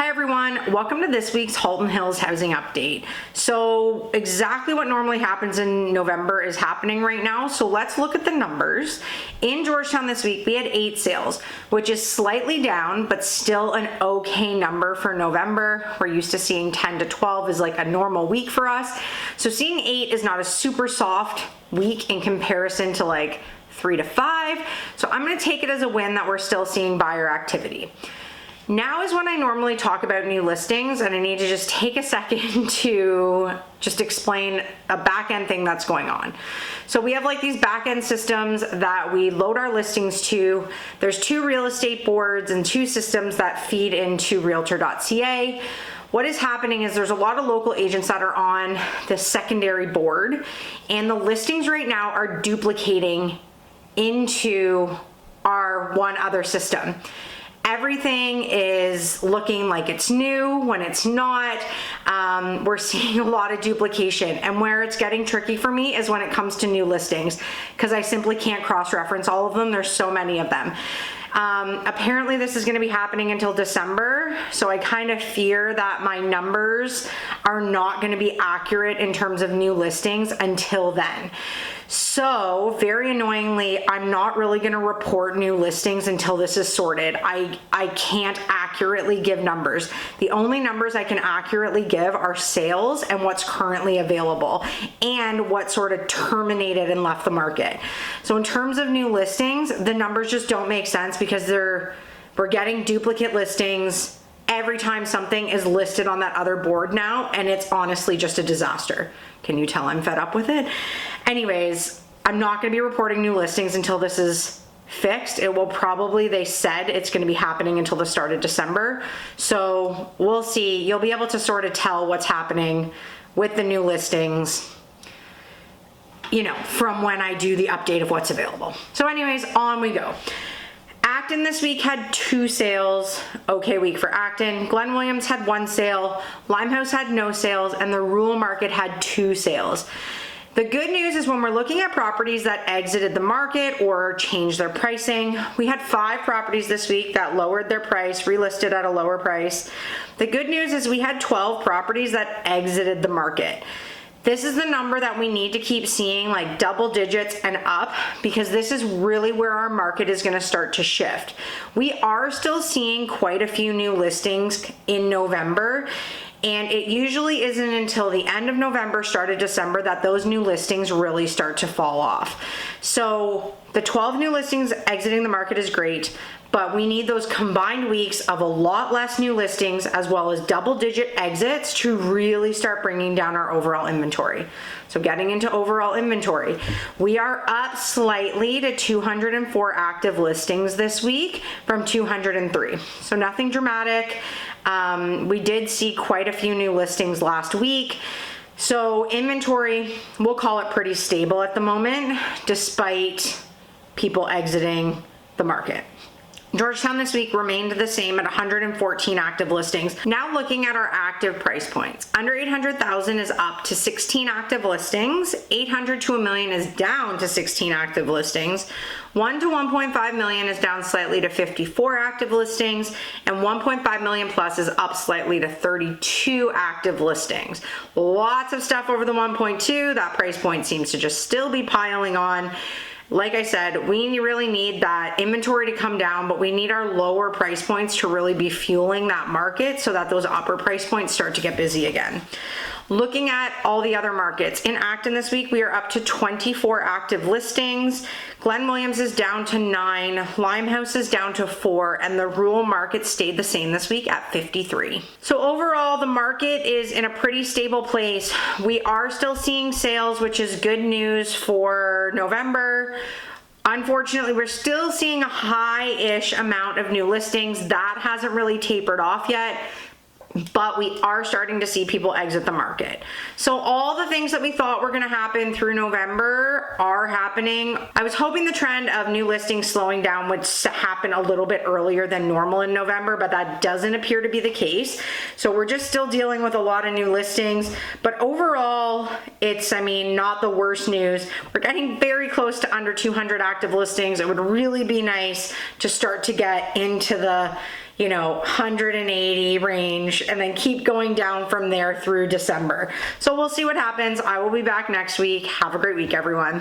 Hi everyone, welcome to this week's Halton Hills housing update. So exactly what normally happens in November is happening right now. So let's look at the numbers. In Georgetown this week, we had 8 sales, which is slightly down, but still an okay number for November. We're used to seeing 10 to 12 is like a normal week for us. So seeing 8 is not a super soft week in comparison to like 3 to 5. So I'm gonna take it as a win that we're still seeing buyer activity. Now is when I normally talk about new listings, and I need to just take a second to just explain a back-end thing that's going on. So we have like these back-end systems that we load our listings to. There's 2 real estate boards and 2 systems that feed into realtor.ca. What is happening is there's a lot of local agents that are on the secondary board, and the listings right now are duplicating into our one other system. Everything is looking like it's new when it's not. We're seeing a lot of duplication, and where it's getting tricky for me is when it comes to new listings, because I simply can't cross-reference all of them. There's so many of them. Apparently this is going to be happening until December, so I kind of fear that my numbers are not going to be accurate in terms of new listings until then. So very annoyingly, I'm not really going to report new listings until this is sorted. I can't accurately give numbers. The only numbers I can accurately give are sales and what's currently available and what sort of terminated and left the market. So in terms of new listings, the numbers just don't make sense because we're getting duplicate listings every time something is listed on that other board now, and it's honestly just a disaster. Can you tell I'm fed up with it? Anyways, I'm not going to be reporting new listings until this is fixed. It will probably, they said it's going to be happening until the start of December. So we'll see. You'll be able to sort of tell what's happening with the new listings, you know, from when I do the update of what's available. So anyways, on we go. Acton this week had 2 sales. Okay week for Acton. Glen Williams had 1 sale. Limehouse had no sales, and the rural market had 2 sales. The good news is when we're looking at properties that exited the market or changed their pricing, we had 5 properties this week that lowered their price, relisted at a lower price. The good news is we had 12 properties that exited the market. This is the number that we need to keep seeing, like double digits and up, because this is really where our market is going to start to shift. We are still seeing quite a few new listings in November, and it usually isn't until the end of November, start of December, that those new listings really start to fall off. So the 12 new listings exiting the market is great, but we need those combined weeks of a lot less new listings as well as double-digit exits to really start bringing down our overall inventory. So getting into overall inventory, we are up slightly to 204 active listings this week from 203. So nothing dramatic. We did see quite a few new listings last week. So inventory, we'll call it pretty stable at the moment, despite people exiting the market. Georgetown this week remained the same at 114 active listings. Now looking at our active price points. Under 800,000 is up to 16 active listings. 800 to $1 million is down to 16 active listings. 1 to 1.5 million is down slightly to 54 active listings, and 1.5 million plus is up slightly to 32 active listings. Lots of stuff over the 1.2. That price point seems to just still be piling on. Like I said, we really need that inventory to come down, but we need our lower price points to really be fueling that market so that those upper price points start to get busy again. Looking at all the other markets, in Acton this week, we are up to 24 active listings. Glen Williams is down to 9, Limehouse is down to 4, and the rural market stayed the same this week at 53. So overall, the market is in a pretty stable place. We are still seeing sales, which is good news for November. Unfortunately, we're still seeing a high-ish amount of new listings. That hasn't really tapered off yet, but we are starting to see people exit the market. So all the things that we thought were going to happen through November are happening. I was hoping the trend of new listings slowing down would happen a little bit earlier than normal in November, but that doesn't appear to be the case. So we're just still dealing with a lot of new listings, but overall, it's, I mean, not the worst news. We're getting very close to under 200 active listings. It would really be nice to start to get into the 180 range, and then keep going down from there through December. So we'll see what happens. I will be back next week. Have a great week, everyone.